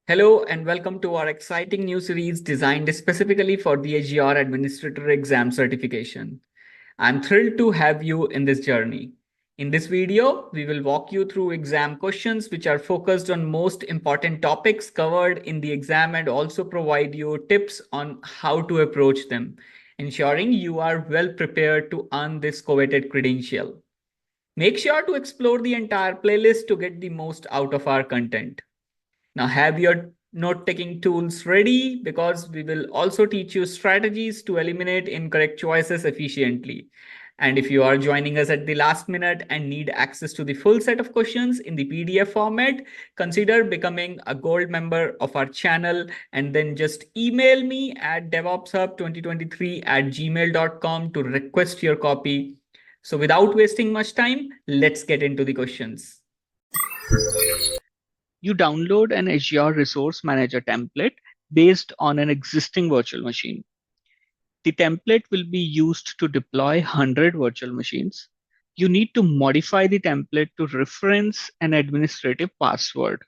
Hello and welcome to our exciting new series designed specifically for the Azure Administrator Exam certification. I'm thrilled to have you in this journey. In this video, we will walk you through exam questions which are focused on most important topics covered in the exam and also provide you tips on how to approach them, ensuring you are well prepared to earn this coveted credential. Make sure to explore the entire playlist to get the most out of our content. Now have your note-taking tools ready because we will also teach you strategies to eliminate incorrect choices efficiently. And if you are joining us at the last minute and need access to the full set of questions in the PDF format, consider becoming a gold member of our channel and then just email me at devopshub2023@gmail.com to request your copy. So without wasting much time, let's get into the questions. You download an Azure Resource Manager template based on an existing virtual machine. The template will be used to deploy 100 virtual machines. You need to modify the template to reference an administrative password.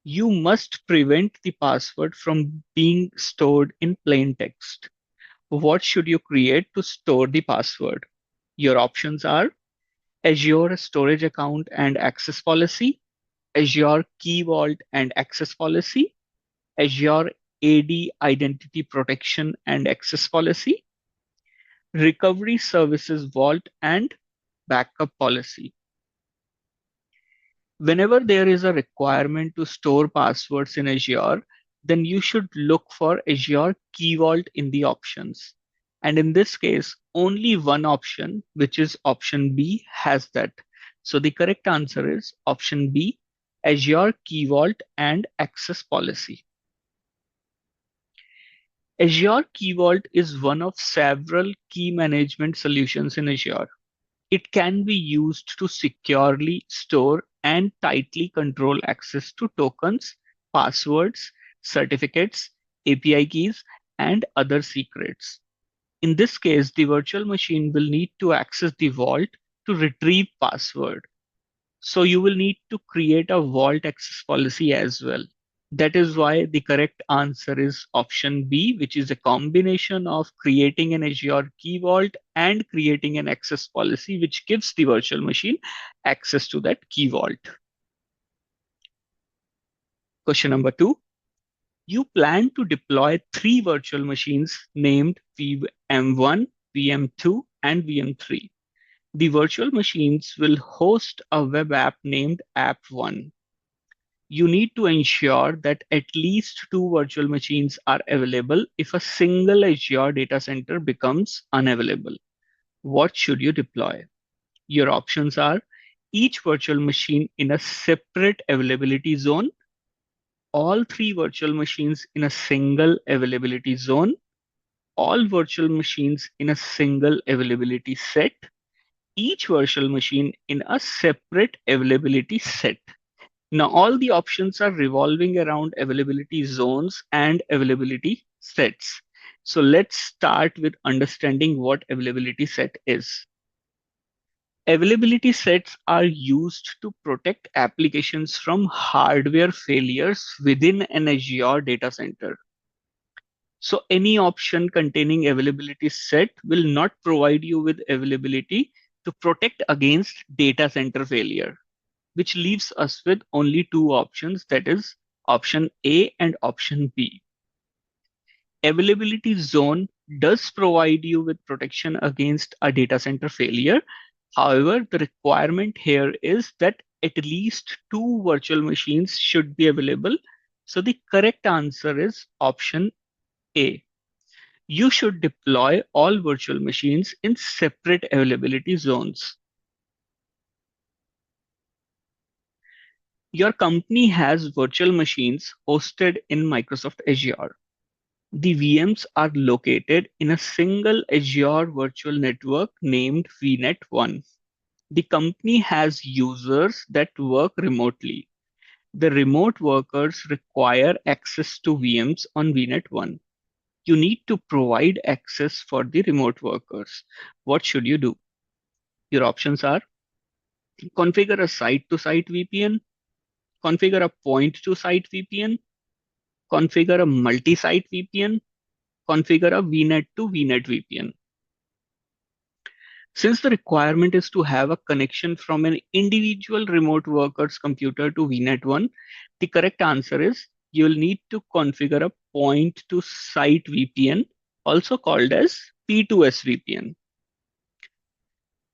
You must prevent the password from being stored in plain text. What should you create to store the password? Your options are Azure Storage Account and Access Policy, Azure Key Vault and Access Policy, Azure AD Identity Protection and Access Policy, Recovery Services Vault and Backup Policy. Whenever there is a requirement to store passwords in Azure, then you should look for Azure Key Vault in the options. And in this case, only one option, which is option B, has that. So the correct answer is option B, Azure Key Vault and Access Policy. Azure Key Vault is one of several key management solutions in Azure. It can be used to securely store and tightly control access to tokens, passwords, certificates, API keys, and other secrets. In this case, the virtual machine will need to access the vault to retrieve password. So you will need to create a vault access policy as well. That is why the correct answer is option B, which is a combination of creating an Azure Key Vault and creating an access policy, which gives the virtual machine access to that Key Vault. Question number 2. You plan to deploy 3 virtual machines named VM1, VM2, and VM3. The virtual machines will host a web app named App1. You need to ensure that at least 2 virtual machines are available if a single Azure data center becomes unavailable. What should you deploy? Your options are each virtual machine in a separate availability zone, all 3 virtual machines in a single availability zone, all virtual machines in a single availability set, each virtual machine in a separate availability set. Now, all the options are revolving around availability zones and availability sets. So let's start with understanding what availability set is. Availability sets are used to protect applications from hardware failures within an Azure data center. So any option containing availability set will not provide you with availability to protect against data center failure, which leaves us with only 2 options, that is option A and option B. Availability zone does provide you with protection against a data center failure. However, the requirement here is that at least 2 virtual machines should be available. So the correct answer is option A. You should deploy all virtual machines in separate availability zones. Your company has virtual machines hosted in Microsoft Azure. The VMs are located in a single Azure virtual network named VNet1. The company has users that work remotely. The remote workers require access to VMs on VNet1. You need to provide access for the remote workers. What should you do? Your options are configure a site-to-site VPN, configure a point-to-site VPN, configure a multi-site VPN, configure a VNet to VNet VPN. Since the requirement is to have a connection from an individual remote worker's computer to VNet1, the correct answer is you will need to configure a point to site VPN, also called as P2S VPN.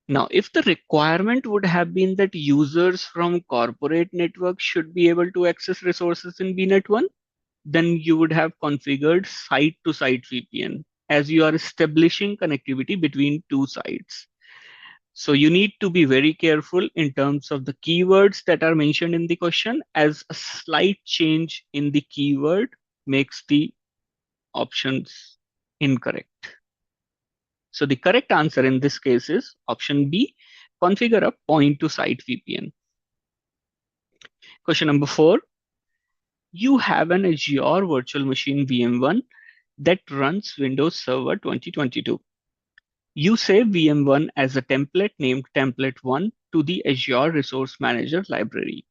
Now, if the requirement would have been that users from corporate networks should be able to access resources in VNet1, then you would have configured site to site VPN as you are establishing connectivity between two sites. So you need to be very careful in terms of the keywords that are mentioned in the question, as a slight change in the keyword makes the options incorrect. So the correct answer in this case is option B, configure a point to site VPN. Question number 4, you have an Azure virtual machine VM1 that runs Windows Server 2022. You save VM1 as a template named template1 to the Azure Resource Manager library.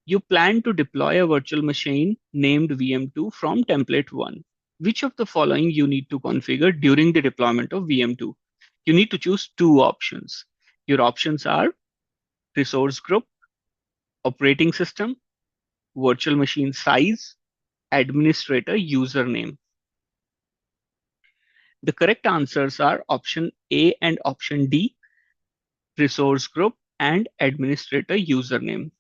You plan to deploy a virtual machine named VM2 from template1. Which of the following you need to configure during the deployment of VM2? You need to choose two options. Your options are resource group, operating system, virtual machine size, administrator username. The correct answers are option A and option D, resource group and administrator username,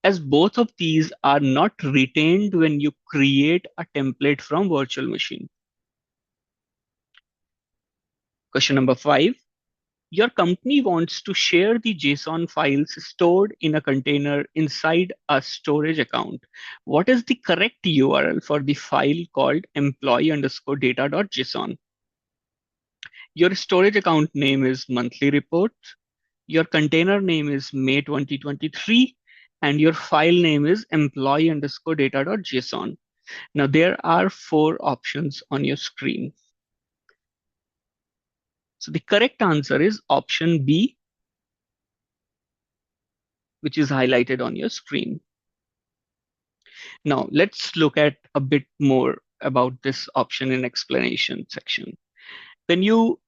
as both of these are not retained when you create a template from virtual machine. Question number 5. Your company wants to share the JSON files stored in a container inside a storage account. What is the correct URL for the file called employee_data.json? Your storage account name is monthly report. Your container name is May 2023, and your file name is employee_data.json. Now there are 4 options on your screen. So the correct answer is option B, which is highlighted on your screen. Now let's look at a bit more about this option in explanation section. When your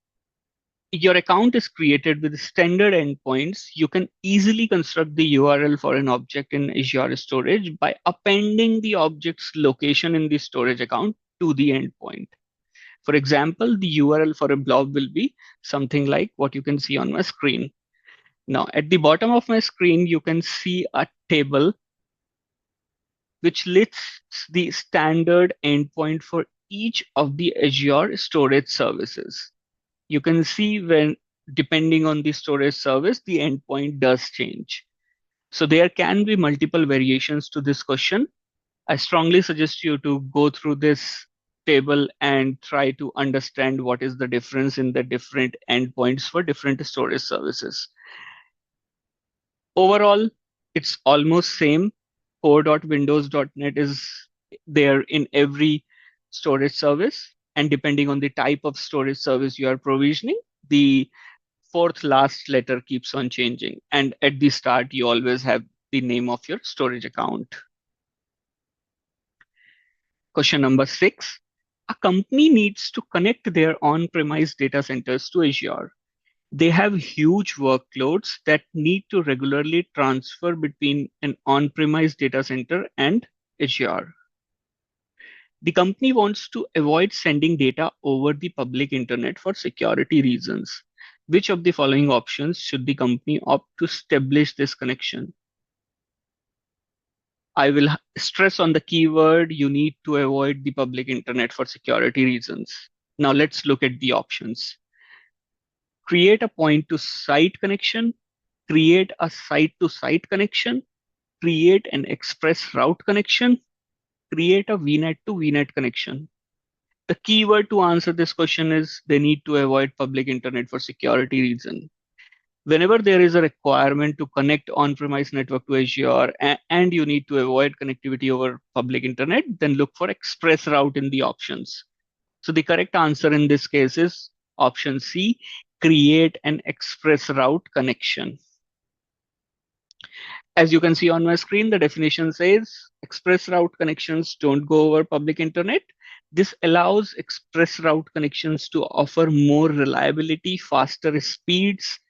account is created with standard endpoints, you can easily construct the URL for an object in Azure Storage by appending the object's location in the storage account to the endpoint. For example, the URL for a blob will be something like what you can see on my screen. Now, at the bottom of my screen, you can see a table which lists the standard endpoint for each of the Azure storage services. You can see when, depending on the storage service, the endpoint does change. So there can be multiple variations to this question. I strongly suggest you to go through this table and try to understand what is the difference in the different endpoints for different storage services. Overall, it's almost same. core.windows.net is there in every storage service. And depending on the type of storage service you are provisioning, the fourth last letter keeps on changing. And at the start, you always have the name of your storage account. Question number 6. A company needs to connect their on-premise data centers to Azure. They have huge workloads that need to regularly transfer between an on-premise data center and Azure. The company wants to avoid sending data over the public internet for security reasons. Which of the following options should the company opt to establish this connection? I will stress on the keyword you need to avoid the public internet for security reasons. Now let's look at the options. Create a point to site connection, create a site to site connection, create an express route connection, create a VNet to VNet connection. The keyword to answer this question is they need to avoid public internet for security reason. Whenever there is a requirement to connect on-premise network to Azure and you need to avoid connectivity over public internet, then look for express route in the options. So the correct answer in this case is option C, create an express route connection. As you can see on my screen, the definition says express route connections don't go over public internet. This allows express route connections to offer more reliability, faster speeds,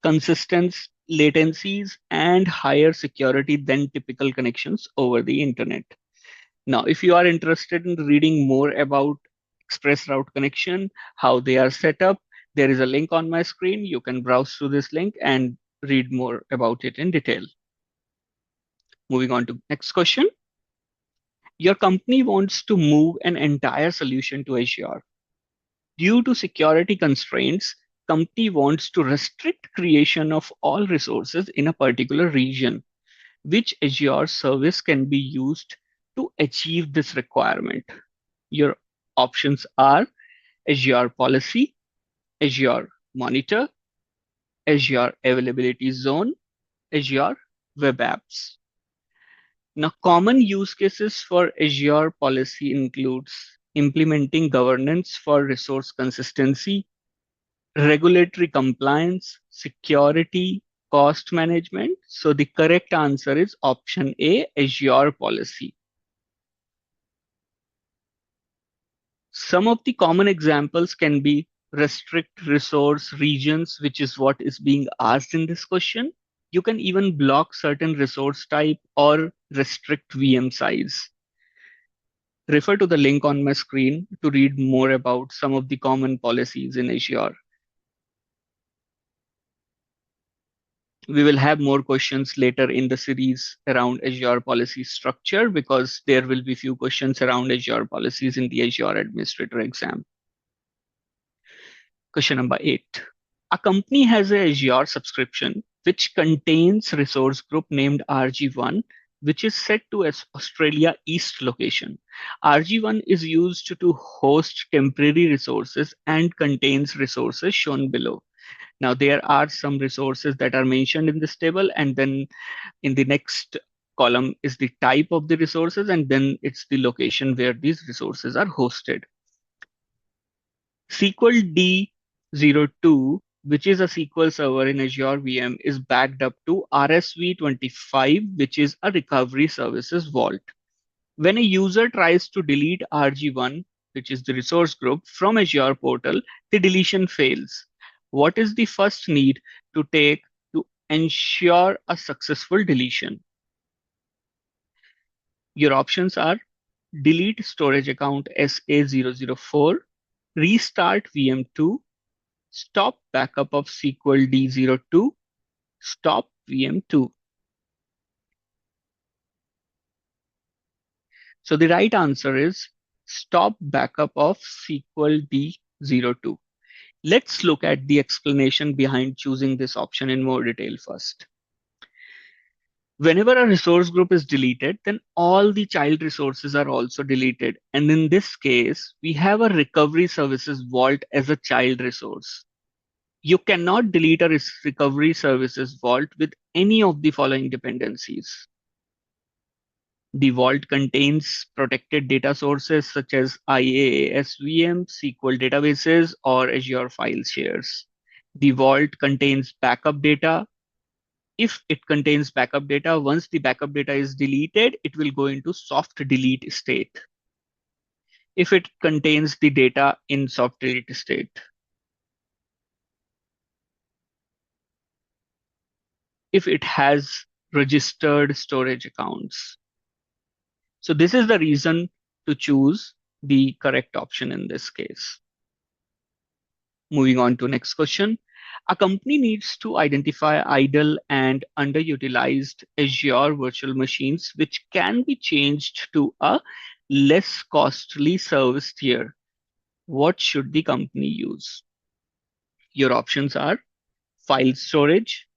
consistent latencies, and higher security than typical connections over the internet. Now, if you are interested in reading more about express route connection, how they are set up, there is a link on my screen. You can browse through this link and read more about it in detail. Moving on to next question. Your company wants to move an entire solution to Azure. Due to security constraints, company wants to restrict creation of all resources in a particular region. Which Azure service can be used to achieve this requirement? Your options are Azure Policy, Azure Monitor, Azure Availability Zone, Azure Web Apps. Now, common use cases for Azure Policy includes implementing governance for resource consistency, regulatory compliance, security, cost management. So the correct answer is option A, Azure Policy. Some of the common examples can be restrict resource regions, which is what is being asked in this question. You can even block certain resource type or restrict VM size. Refer to the link on my screen to read more about some of the common policies in Azure. We will have more questions later in the series around Azure policy structure because there will be few questions around Azure policies in the Azure Administrator exam. Question number 8. A company has a Azure subscription which contains resource group named RG1, which is set to as Australia East location. RG1 is used to host temporary resources and contains resources shown below. Now, there are some resources that are mentioned in this table, and then in the next column is the type of the resources, and then it's the location where these resources are hosted. SQL D02, which is a SQL server in Azure VM, is backed up to RSV25, which is a recovery services vault. When a user tries to delete RG1, which is the resource group, from Azure portal, the deletion fails. What is the first need to take to ensure a successful deletion? Your options are delete storage account SA004, restart VM2, stop backup of SQL D02, stop VM2. So the right answer is stop backup of SQL D02. Let's look at the explanation behind choosing this option in more detail first. Whenever a resource group is deleted, then all the child resources are also deleted. And in this case, we have a recovery services vault as a child resource. You cannot delete a recovery services vault with any of the following dependencies. The vault contains protected data sources such as IaaS VM, SQL databases, or Azure file shares. The vault contains backup data. If it contains backup data, once the backup data is deleted, it will go into soft delete state. If it contains the data in soft delete state. If it has registered storage accounts. So this is the reason to choose the correct option in this case. Moving on to next question. A company needs to identify idle and underutilized Azure virtual machines, which can be changed to a less costly service tier. What should the company use? Your options are file storage,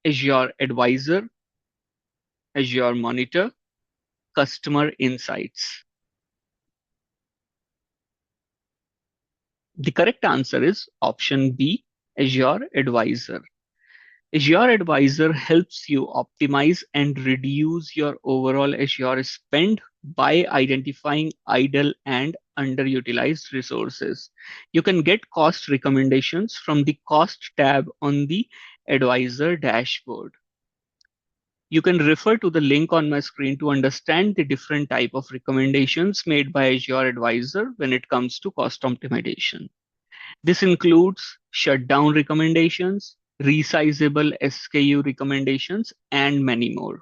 Azure Advisor, Azure Monitor, Customer Insights. The correct answer is option B, Azure Advisor. Azure Advisor helps you optimize and reduce your overall Azure spend by identifying idle and underutilized resources. You can get cost recommendations from the cost tab on the Advisor dashboard. You can refer to the link on my screen to understand the different type of recommendations made by Azure Advisor when it comes to cost optimization. This includes shutdown recommendations, resizable SKU recommendations, and many more.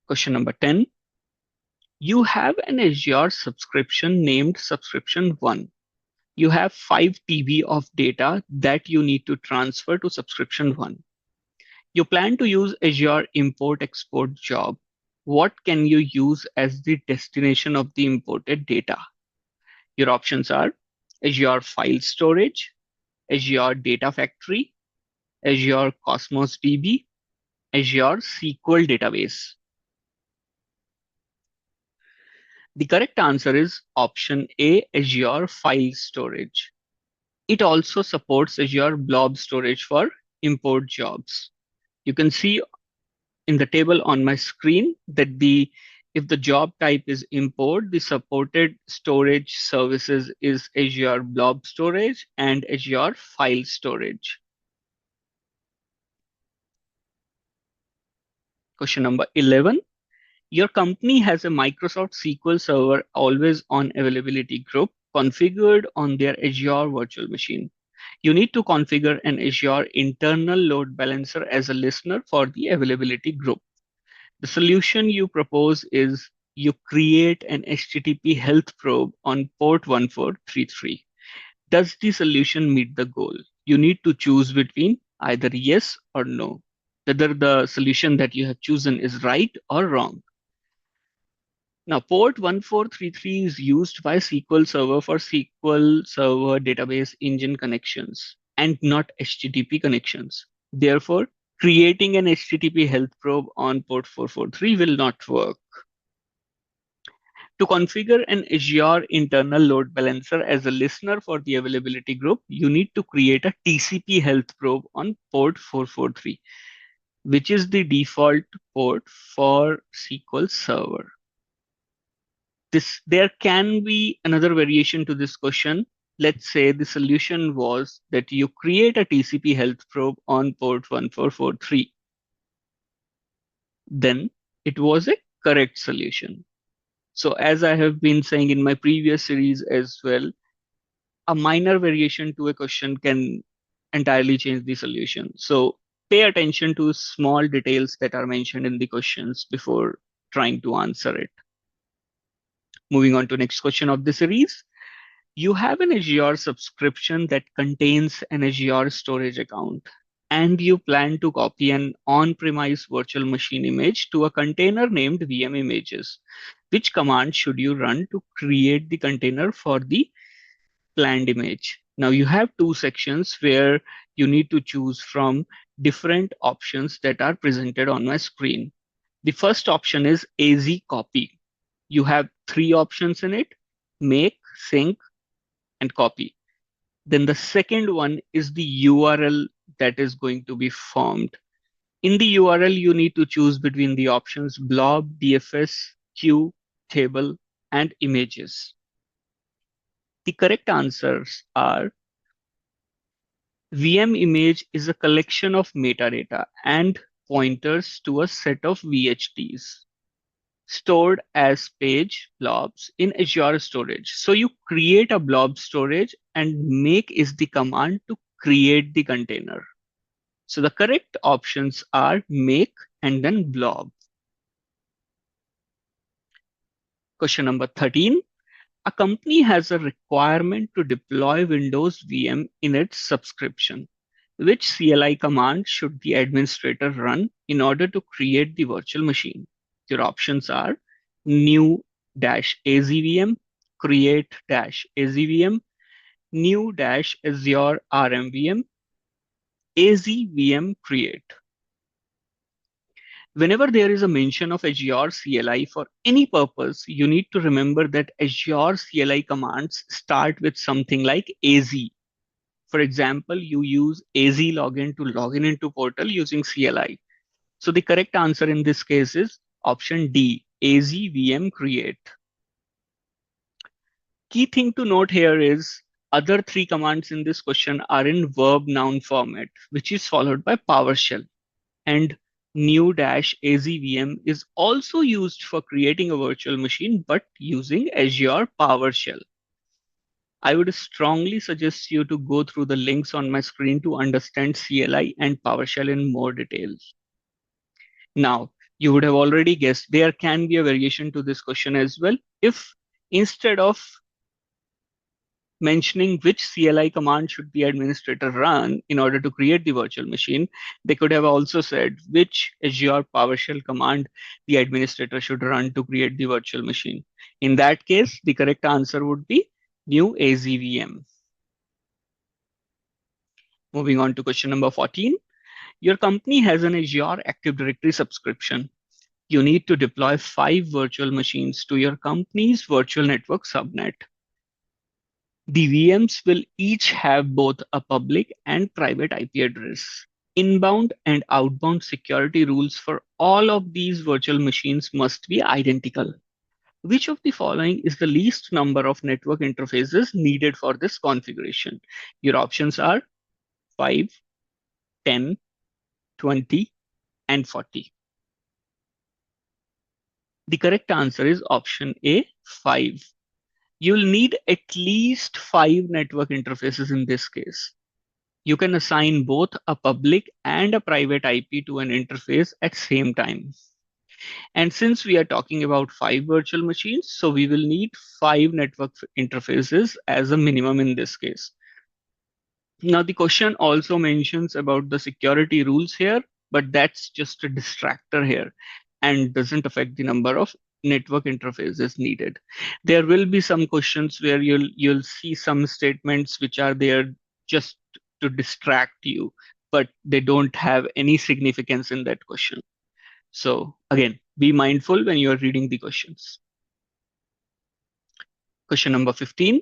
Question number 10. You have an Azure subscription named Subscription 1. You have 5 TB of data that you need to transfer to Subscription 1. You plan to use Azure Import Export job. What can you use as the destination of the imported data? Your options are Azure File Storage, Azure Data Factory, Azure Cosmos DB, Azure SQL Database. The correct answer is option A, Azure File Storage. It also supports Azure Blob Storage for import jobs. You can see in the table on my screen that if the job type is import, the supported storage services is Azure Blob Storage and Azure File Storage. Question number 11. Your company has a Microsoft SQL Server always on availability group configured on their Azure virtual machine. You need to configure an Azure internal load balancer as a listener for the availability group. The solution you propose is you create an HTTP health probe on port 1433. Does the solution meet the goal? You need to choose between either yes or no, whether the solution that you have chosen is right or wrong. Now, port 1433 is used by SQL Server for SQL Server database engine connections and not HTTP connections. Therefore, creating an HTTP health probe on port 443 will not work. To configure an Azure internal load balancer as a listener for the availability group, you need to create a TCP health probe on port 443, which is the default port for SQL Server. There can be another variation to this question. Let's say the solution was that you create a TCP health probe on port 1443. Then it was a correct solution. So as I have been saying in my previous series as well, a minor variation to a question can entirely change the solution. So pay attention to small details that are mentioned in the questions before trying to answer it. Moving on to next question of the series. You have an Azure subscription that contains an Azure storage account, and you plan to copy an on-premise virtual machine image to a container named VM images. Which command should you run to create the container for the planned image? Now you have two sections where you need to choose from different options that are presented on my screen. The first option is AZ copy. You have three options in it: make, sync, and copy. Then the second one is the URL that is going to be formed. In the URL, you need to choose between the options blob, DFS, queue, table, and images. The correct answers are VM image is a collection of metadata and pointers to a set of VHTs stored as page blobs in Azure storage. So you create a blob storage and make is the command to create the container. So the correct options are make and then blob. Question number 13. A company has a requirement to deploy Windows VM in its subscription. Which CLI command should the administrator run in order to create the virtual machine? Your options are new-azvm, create-azvm, new-azure rmvm, azvm create. Whenever there is a mention of Azure CLI for any purpose, you need to remember that Azure CLI commands start with something like AZ. For example, you use AZ login to log into portal using CLI. So the correct answer in this case is option D, AZ-VM create. Key thing to note here is other three commands in this question are in verb noun format, which is followed by PowerShell. And new-AZVM is also used for creating a virtual machine, but using Azure PowerShell. I would strongly suggest you to go through the links on my screen to understand CLI and PowerShell in more detail. Now, you would have already guessed there can be a variation to this question as well. If instead of mentioning which CLI command should the administrator run in order to create the virtual machine, they could have also said which Azure PowerShell command the administrator should run to create the virtual machine. In that case, the correct answer would be new AZVM. Moving on to question number 14. Your company has an Azure Active Directory subscription. You need to deploy 5 virtual machines to your company's virtual network subnet. The VMs will each have both a public and private IP address. Inbound and outbound security rules for all of these virtual machines must be identical. Which of the following is the least number of network interfaces needed for this configuration? Your options are 5, 10, 20, and 40. The correct answer is option A, 5. You'll need at least 5 network interfaces in this case. You can assign both a public and a private IP to an interface at same time. And since we are talking about 5 virtual machines, so we will need 5 network interfaces as a minimum in this case. Now, the question also mentions about the security rules here, but that's just a distractor here and doesn't affect the number of network interfaces needed. There will be some questions where you'll see some statements which are there just to distract you, but they don't have any significance in that question. So again, be mindful when you are reading the questions. Question number 15.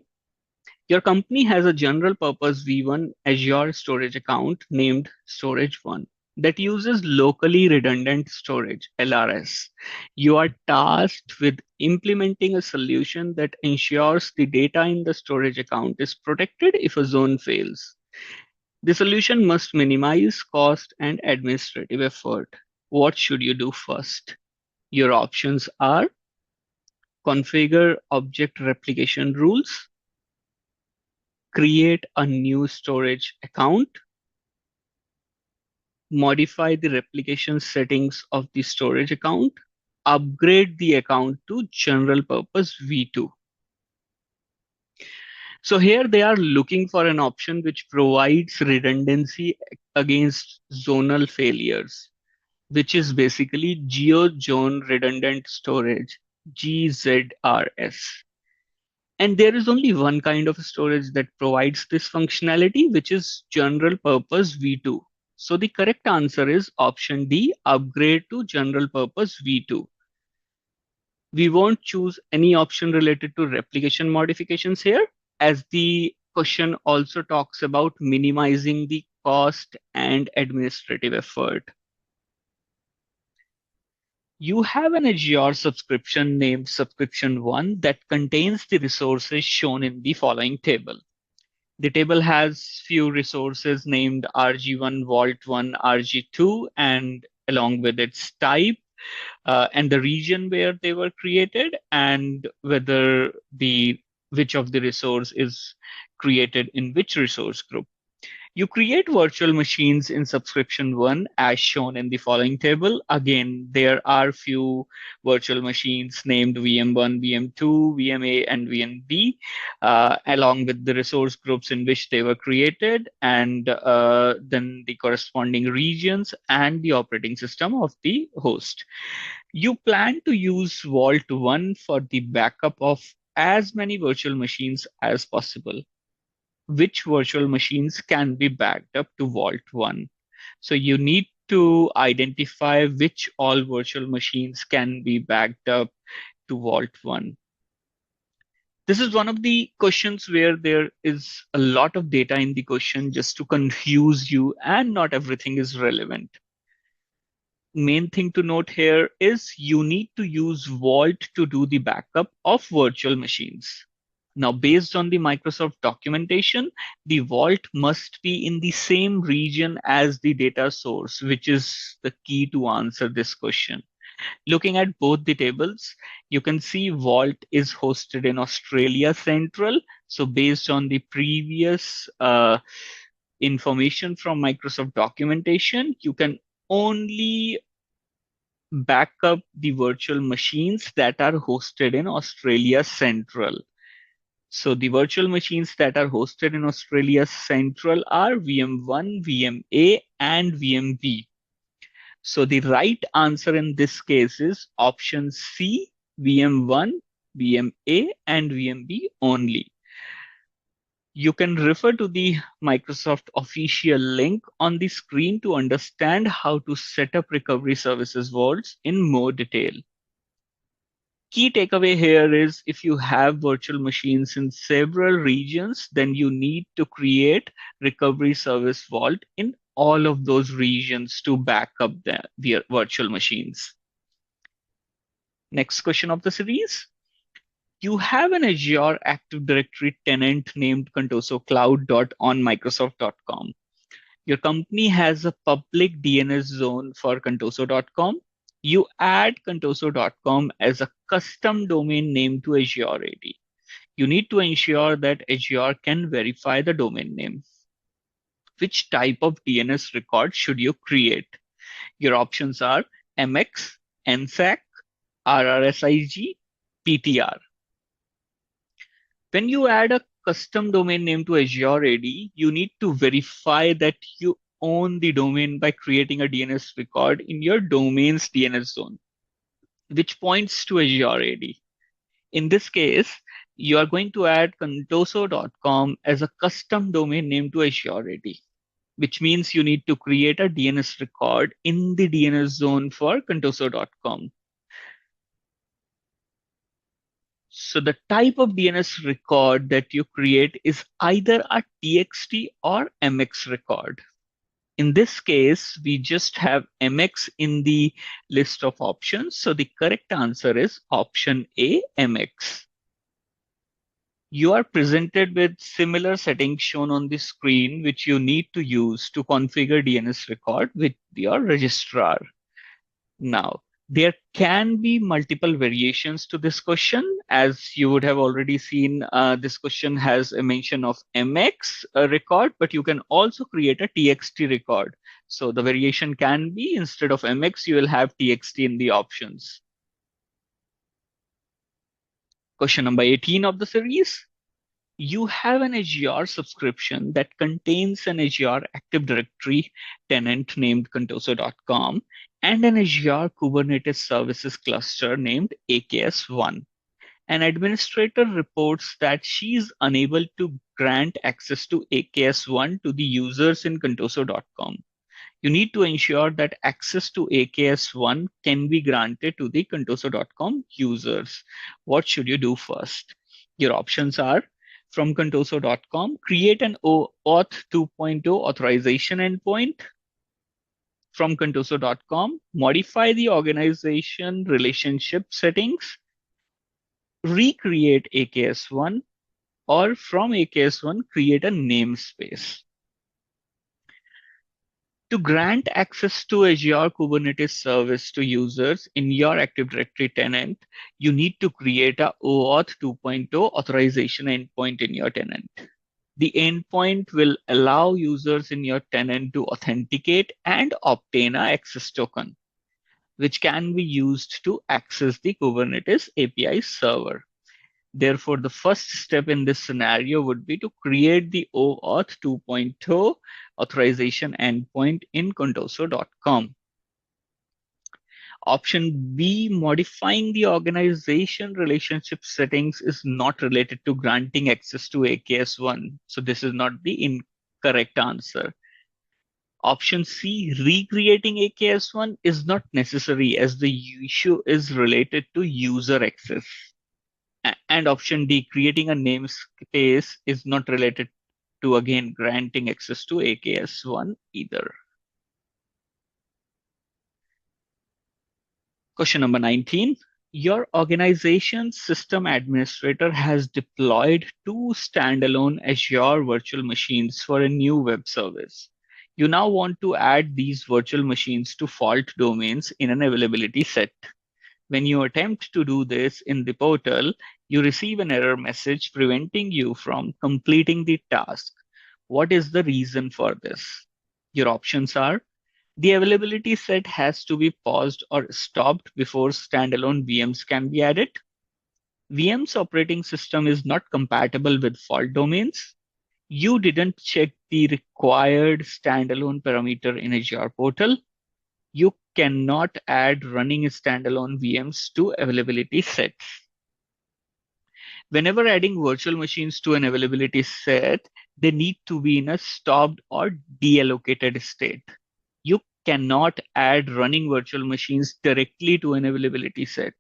Your company has a general purpose V1 Azure storage account named Storage1 that uses locally redundant storage LRS. You are tasked with implementing a solution that ensures the data in the storage account is protected if a zone fails. The solution must minimize cost and administrative effort. What should you do first? Your options are configure object replication rules, create a new storage account, modify the replication settings of the storage account, upgrade the account to general purpose V2. So here they are looking for an option which provides redundancy against zonal failures, which is basically geo-zone redundant storage, GZRS. And there is only one kind of storage that provides this functionality, which is general purpose V2. So the correct answer is option D, upgrade to general purpose V2. We won't choose any option related to replication modifications here, as the question also talks about minimizing the cost and administrative effort. You have an Azure subscription named Subscription 1 that contains the resources shown in the following table. The table has few resources named RG1, Vault1, RG2, and along with its type and the region where they were created and whether which of the resource is created in which resource group. You create virtual machines in subscription 1 as shown in the following table. Again, there are few virtual machines named VM1, VM2, VMA, and VMB, along with the resource groups in which they were created, and then the corresponding regions and the operating system of the host. You plan to use Vault 1 for the backup of as many virtual machines as possible. Which virtual machines can be backed up to Vault 1? So you need to identify which all virtual machines can be backed up to Vault 1. This is one of the questions where there is a lot of data in the question just to confuse you, and not everything is relevant. Main thing to note here is you need to use Vault to do the backup of virtual machines. Now, based on the Microsoft documentation, the vault must be in the same region as the data source, which is the key to answer this question. Looking at both the tables, you can see Vault is hosted in Australia Central. So based on the previous information from Microsoft documentation, you can only back up the virtual machines that are hosted in Australia Central. So the virtual machines that are hosted in Australia Central are VM1, VMA, and VMB. So the right answer in this case is option C, VM1, VMA, and VMB only. You can refer to the Microsoft official link on the screen to understand how to set up recovery services vaults in more detail. Key takeaway here is if you have virtual machines in several regions, then you need to create recovery service vault in all of those regions to back up the virtual machines. Next question of the series. You have an Azure Active Directory tenant named Contoso Cloud on Microsoft.com. Your company has a public DNS zone for Contoso.com. You add Contoso.com as a custom domain name to Azure AD. You need to ensure that Azure can verify the domain name. Which type of DNS record should you create? Your options are MX, NSAC, RRSIG, PTR. When you add a custom domain name to Azure AD, you need to verify that you own the domain by creating a DNS record in your domain's DNS zone, which points to Azure AD. In this case, you are going to add contoso.com as a custom domain name to Azure AD, which means you need to create a DNS record in the DNS zone for contoso.com. So the type of DNS record that you create is either a TXT or MX record. In this case, we just have MX in the list of options. So the correct answer is option A, MX. You are presented with similar settings shown on the screen, which you need to use to configure DNS record with your registrar. Now, there can be multiple variations to this question. As you would have already seen, this question has a mention of MX record, but you can also create a TXT record. So the variation can be instead of MX, you will have TXT in the options. Question number 18 of the series. You have an Azure subscription that contains an Azure Active Directory tenant named contoso.com and an Azure Kubernetes Services cluster named AKS1. An administrator reports that she is unable to grant access to AKS1 to the users in contoso.com. You need to ensure that access to AKS1 can be granted to the contoso.com users. What should you do first? Your options are: from contoso.com, create an OAuth 2.0 authorization endpoint. From contoso.com, modify the organization relationship settings, recreate AKS1, or from AKS1, create a namespace. To grant access to Azure Kubernetes service to users in your Active Directory tenant, you need to create a OAuth 2.0 authorization endpoint in your tenant. The endpoint will allow users in your tenant to authenticate and obtain an access token, which can be used to access the Kubernetes API server. Therefore, the first step in this scenario would be to create the OAuth 2.0 authorization endpoint in contoso.com. Option B, modifying the organization relationship settings, is not related to granting access to AKS1. So this is not the incorrect answer. Option C, recreating AKS1, is not necessary as the issue is related to user access. And option D, creating a namespace, is not related to, again, granting access to AKS1 either. Question number 19. Your organization's system administrator has deployed two standalone Azure virtual machines for a new web service. You now want to add these virtual machines to fault domains in an availability set. When you attempt to do this in the portal, you receive an error message preventing you from completing the task. What is the reason for this? Your options are: the availability set has to be paused or stopped before standalone VMs can be added. VM's operating system is not compatible with fault domains. You didn't check the required standalone parameter in Azure portal. You cannot add running standalone VMs to availability sets. Whenever adding virtual machines to an availability set, they need to be in a stopped or deallocated state. You cannot add running virtual machines directly to an availability set.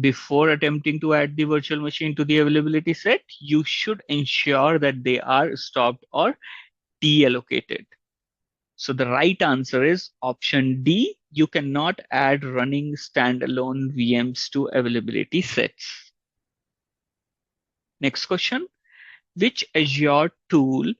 Before attempting to add the virtual machine to the availability set, you should ensure that they are stopped or deallocated. So the right answer is option D. You cannot add running standalone VMs to availability sets. Next question. Which Azure tool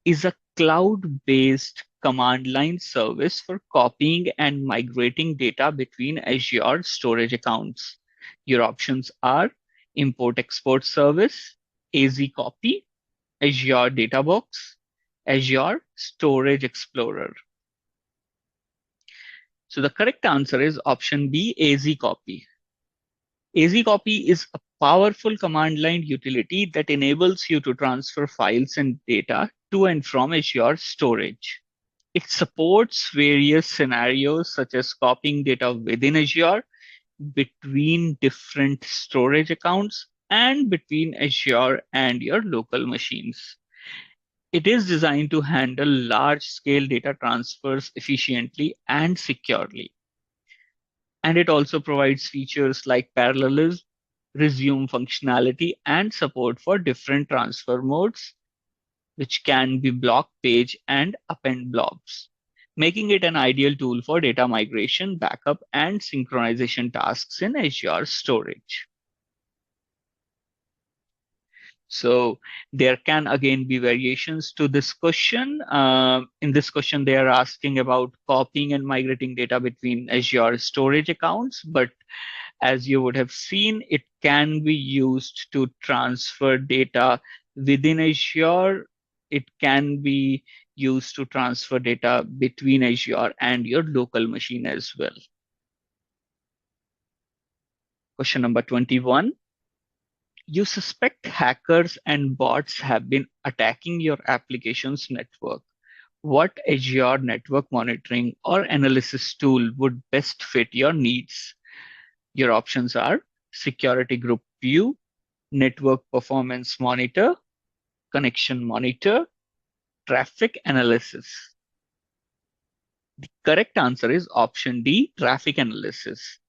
is a cloud-based command line service for copying and migrating data between Azure storage accounts? Your options are Import Export Service, AZ Copy, Azure Databox, Azure Storage Explorer. So the correct answer is option B, AZ Copy. AZ Copy is a powerful command line utility that enables you to transfer files and data to and from Azure storage. It supports various scenarios such as copying data within Azure, between different storage accounts, and between Azure and your local machines. It is designed to handle large-scale data transfers efficiently and securely. And it also provides features like parallelism, resume functionality, and support for different transfer modes, which can be block, page, and append blobs, making it an ideal tool for data migration, backup, and synchronization tasks in Azure storage. So there can again be variations to this question. In this question, they are asking about copying and migrating data between Azure storage accounts, but as you would have seen, it can be used to transfer data within Azure. It can be used to transfer data between Azure and your local machine as well. Question number 21. You suspect hackers and bots have been attacking your application's network. What Azure network monitoring or analysis tool would best fit your needs? Your options are Security Group View, Network Performance Monitor, Connection Monitor, Traffic Analysis. The correct answer is option D, Traffic Analysis.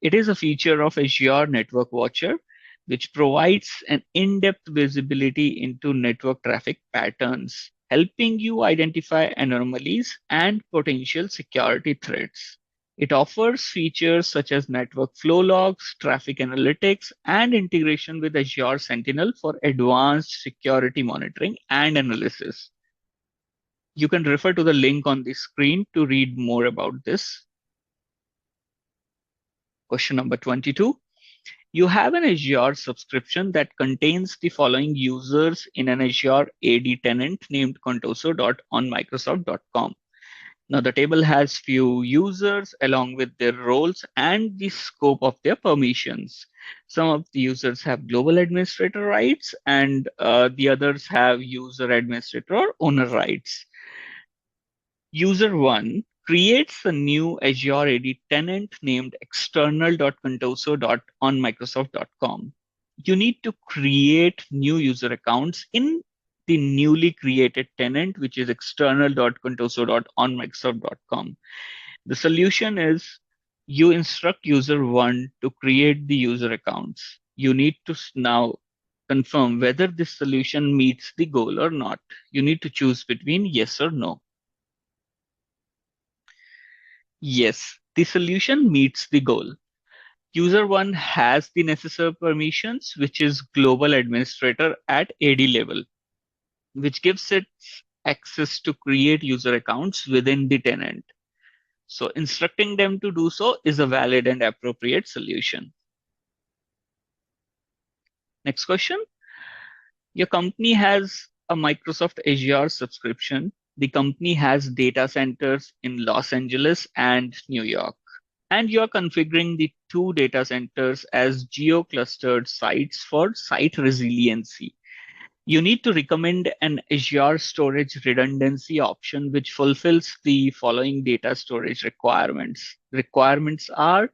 It is a feature of Azure Network Watcher, which provides an in-depth visibility into network traffic patterns, helping you identify anomalies and potential security threats. It offers features such as network flow logs, traffic analytics, and integration with Azure Sentinel for advanced security monitoring and analysis. You can refer to the link on the screen to read more about this. Question number 22. You have an Azure subscription that contains the following users in an Azure AD tenant named contoso.onmicrosoft.com. Now the table has few users along with their roles and the scope of their permissions. Some of the users have global administrator rights and the others have user administrator or owner rights. User 1 creates a new Azure AD tenant named external.contoso.onmicrosoft.com. You need to create new user accounts in the newly created tenant, which is external.contoso.onmicrosoft.com. The solution is you instruct user 1 to create the user accounts. You need to now confirm whether this solution meets the goal or not. You need to choose between yes or no. Yes, the solution meets the goal. User 1 has the necessary permissions, which is global administrator at AD level, which gives it access to create user accounts within the tenant. So instructing them to do so is a valid and appropriate solution. Next question. Your company has a Microsoft Azure subscription. The company has data centers in Los Angeles and New York. And you're configuring the two data centers as geo-clustered sites for site resiliency. You need to recommend an Azure storage redundancy option which fulfills the following data storage requirements. Requirements are: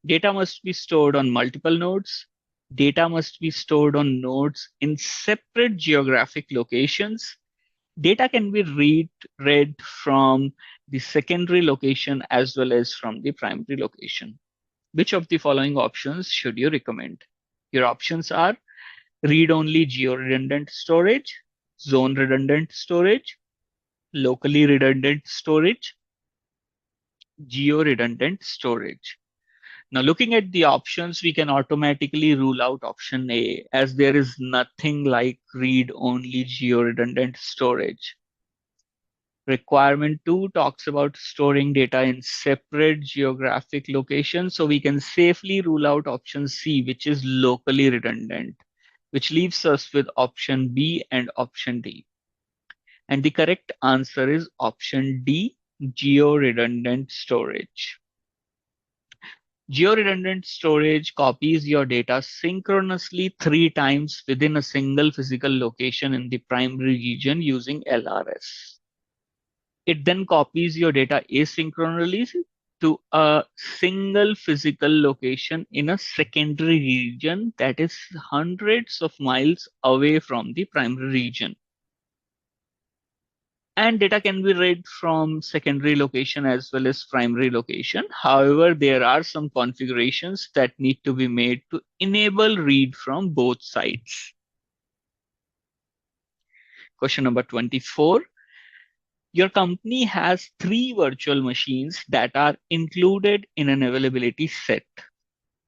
data must be stored on multiple nodes. Data must be stored on nodes in separate geographic locations. Data can be read from the secondary location as well as from the primary location. Which of the following options should you recommend? Your options are read-only geo-redundant storage, zone-redundant storage, locally redundant storage, geo-redundant storage. Now, looking at the options, we can automatically rule out option A, as there is nothing like read-only geo-redundant storage. Requirement 2 talks about storing data in separate geographic locations, so we can safely rule out option C, which is locally redundant, which leaves us with option B and option D. And the correct answer is option D, geo-redundant storage. Geo-redundant storage copies your data synchronously 3 times within a single physical location in the primary region using LRS. It then copies your data asynchronously to a single physical location in a secondary region that is hundreds of miles away from the primary region. And data can be read from secondary location as well as primary location. However, there are some configurations that need to be made to enable read from both sides. Question number 24. Your company has 3 virtual machines that are included in an availability set.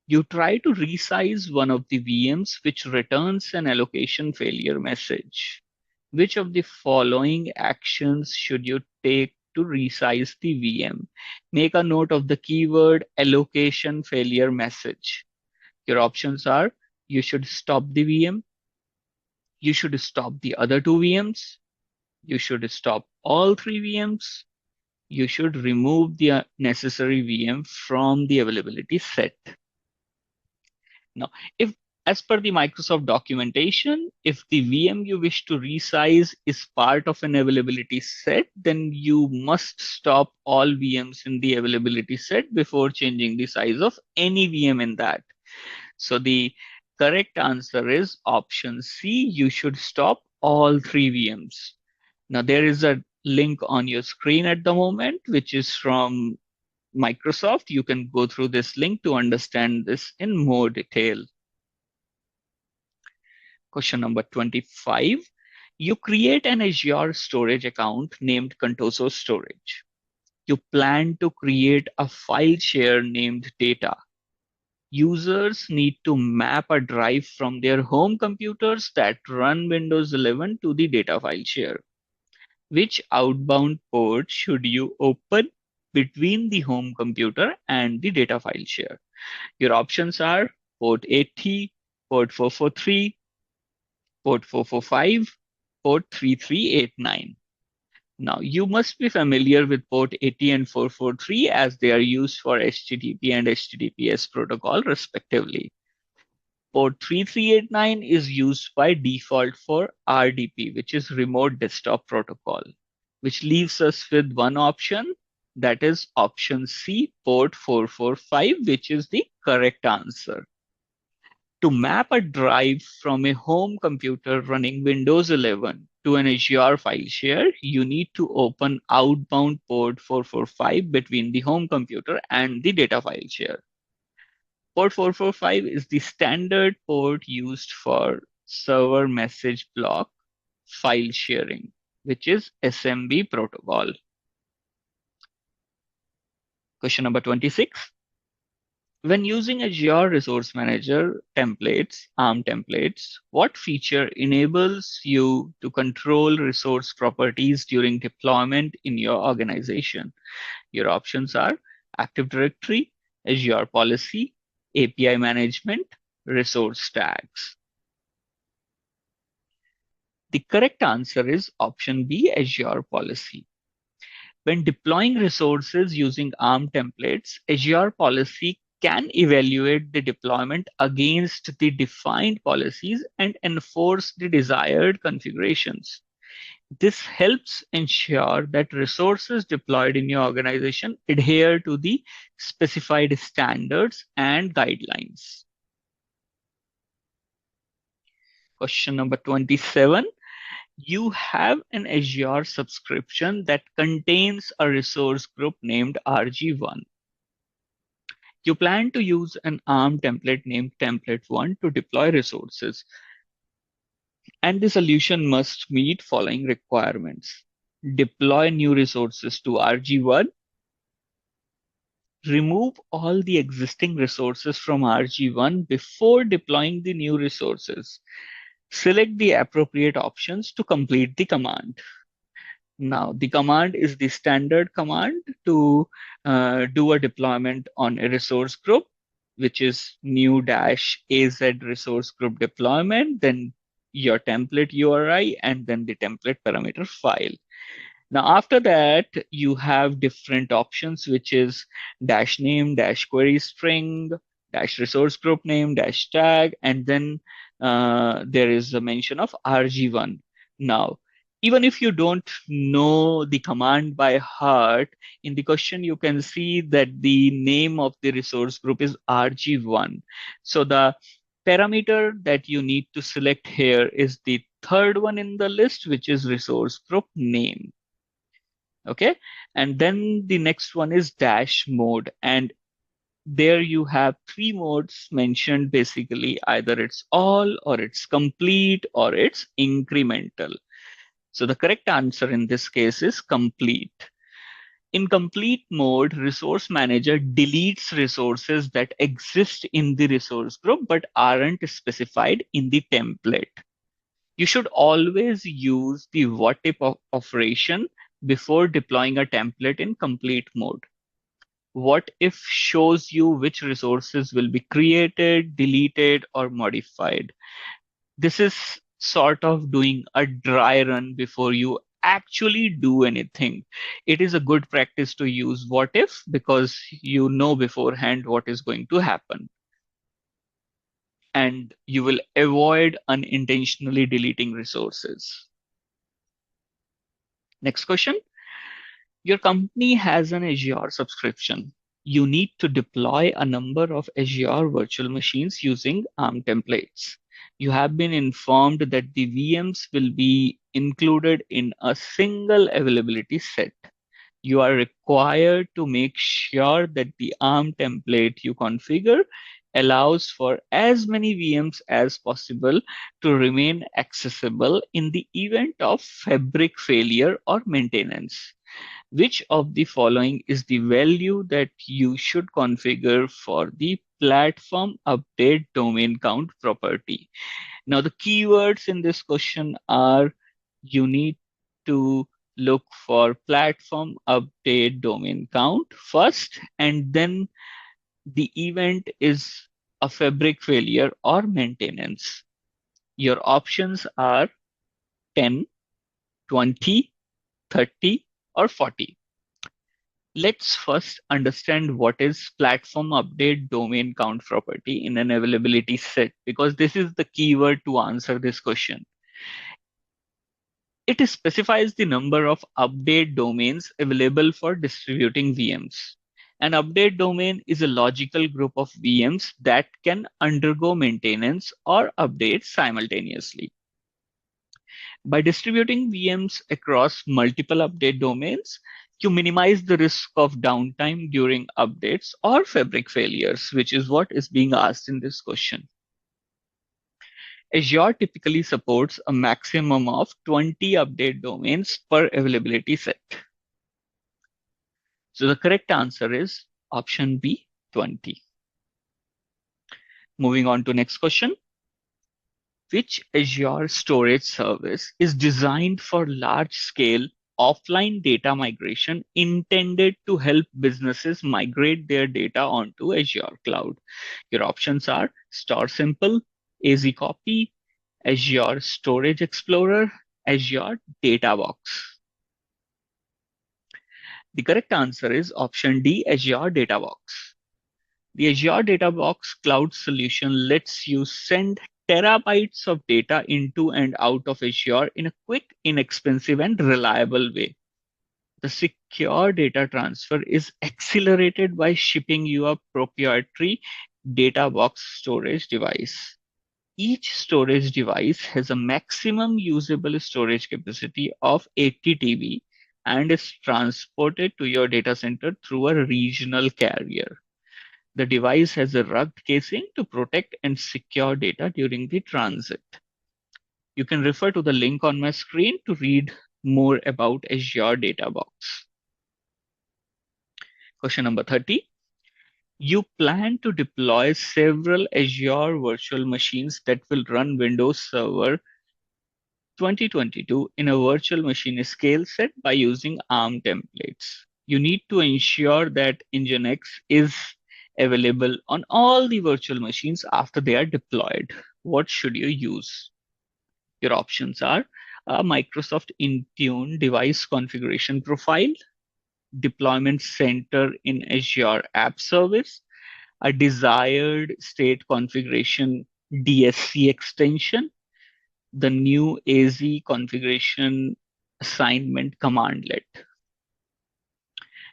You try to resize one of the VMs, which returns an allocation failure message. Which of the following actions should you take to resize the VM? Make a note of the keyword allocation failure message. Your options are: you should stop the VM, you should stop the other 2 VMs, you should stop all 3 VMs, you should remove the necessary VM from the availability set. Now, if as per the Microsoft documentation, if the VM you wish to resize is part of an availability set, then you must stop all VMs in the availability set before changing the size of any VM in that. So the correct answer is option C. You should stop all 3 VMs. Now, there is a link on your screen at the moment, which is from Microsoft. You can go through this link to understand this in more detail. Question number 25. You create an Azure storage account named Contoso Storage. You plan to create a file share named data. Users need to map a drive from their home computers that run Windows 11 to the data file share. Which outbound port should you open between the home computer and the data file share? Your options are port 80, port 443, port 445, port 3389. Now, you must be familiar with port 80 and 443 as they are used for HTTP and HTTPS protocol respectively. Port 3389 is used by default for RDP, which is Remote Desktop Protocol, which leaves us with one option, that is option C, port 445, which is the correct answer. To map a drive from a home computer running Windows 11 to an Azure file share, you need to open outbound port 445 between the home computer and the data file share. Port 445 is the standard port used for server message block file sharing, which is SMB protocol. Question number 26. When using Azure Resource Manager templates, ARM templates, what feature enables you to control resource properties during deployment in your organization? Your options are Active Directory, Azure Policy, API Management, Resource Tags. The correct answer is option B, Azure Policy. When deploying resources using ARM templates, Azure Policy can evaluate the deployment against the defined policies and enforce the desired configurations. This helps ensure that resources deployed in your organization adhere to the specified standards and guidelines. Question number 27. You have an Azure subscription that contains a resource group named RG1. You plan to use an ARM template named template1 to deploy resources, and the solution must meet following requirements. Deploy new resources to RG1, remove all the existing resources from RG1 before deploying the new resources. Select the appropriate options to complete the command. Now, the command is the standard command to do a deployment on a resource group, which is new dash AZ resource group deployment, then your template URI, and then the template parameter file. Now, after that, you have different options, which is dash name, dash query string, dash resource group name, dash tag, and then there is a mention of RG1. Now, even if you don't know the command by heart, in the question you can see that the name of the resource group is RG1. So the parameter that you need to select here is the third one in the list, which is resource group name. Okay, and then the next one is dash mode, and there you have three modes mentioned. Basically, either it's all, or it's complete, or it's incremental. So the correct answer in this case is complete. In complete mode, resource manager deletes resources that exist in the resource group but aren't specified in the template. You should always use the what if operation before deploying a template in complete mode. What if shows you which resources will be created, deleted, or modified. This is sort of doing a dry run before you actually do anything. It is a good practice to use what if because you know beforehand what is going to happen. And you will avoid unintentionally deleting resources. Next question. Your company has an Azure subscription. You need to deploy a number of Azure virtual machines using ARM templates. You have been informed that the VMs will be included in a single availability set. You are required to make sure that the ARM template you configure allows for as many VMs as possible to remain accessible in the event of fabric failure or maintenance. Which of the following is the value that you should configure for the platform update domain count property? Now, the keywords in this question are you need to look for platform update domain count first, and then the event is a fabric failure or maintenance. Your options are 10, 20, 30, or 40. Let's first understand what is platform update domain count property in an availability set, because this is the keyword to answer this question. It specifies the number of update domains available for distributing VMs. An update domain is a logical group of VMs that can undergo maintenance or updates simultaneously. By distributing VMs across multiple update domains, you minimize the risk of downtime during updates or fabric failures, which is what is being asked in this question. Azure typically supports a maximum of 20 update domains per availability set. So the correct answer is option B, 20. Moving on to next question. Which Azure storage service is designed for large-scale offline data migration intended to help businesses migrate their data onto Azure cloud? Your options are Store Simple, AZ Copy, Azure Storage Explorer, Azure Data Box. The correct answer is option D, Azure Data Box. The Azure Data Box cloud solution lets you send terabytes of data into and out of Azure in a quick, inexpensive, and reliable way. The secure data transfer is accelerated by shipping you a proprietary data box storage device. Each storage device has a maximum usable storage capacity of 80 TB and is transported to your data center through a regional carrier. The device has a rugged casing to protect and secure data during the transit. You can refer to the link on my screen to read more about Azure Data Box. Question number 30. You plan to deploy several Azure virtual machines that will run Windows Server 2022 in a virtual machine scale set by using ARM templates. You need to ensure that Nginx is available on all the virtual machines after they are deployed. What should you use? Your options are a Microsoft Intune device configuration profile, deployment center in Azure App Service, a desired state configuration DSC extension, the new AZ configuration assignment commandlet.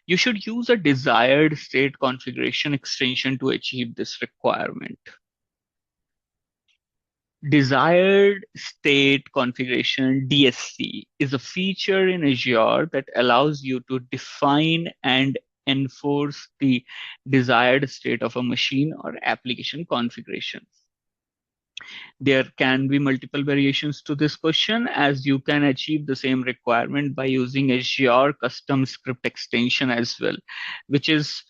You should use a desired state configuration extension to achieve this requirement. Desired state configuration DSC is a feature in Azure that allows you to define and enforce the desired state of a machine or application configuration. There can be multiple variations to this question, as you can achieve the same requirement by using Azure custom script extension as well, which is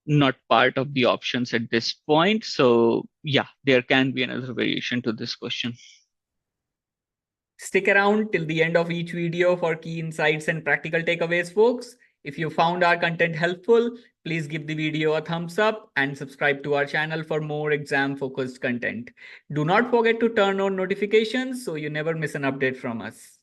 not part of the options at this point. So yeah, there can be another variation to this question. Stick around till the end of each video for key insights and practical takeaways, folks. If you found our content helpful, please give the video a thumbs up and subscribe to our channel for more exam-focused content. Do not forget to turn on notifications so you never miss an update from us.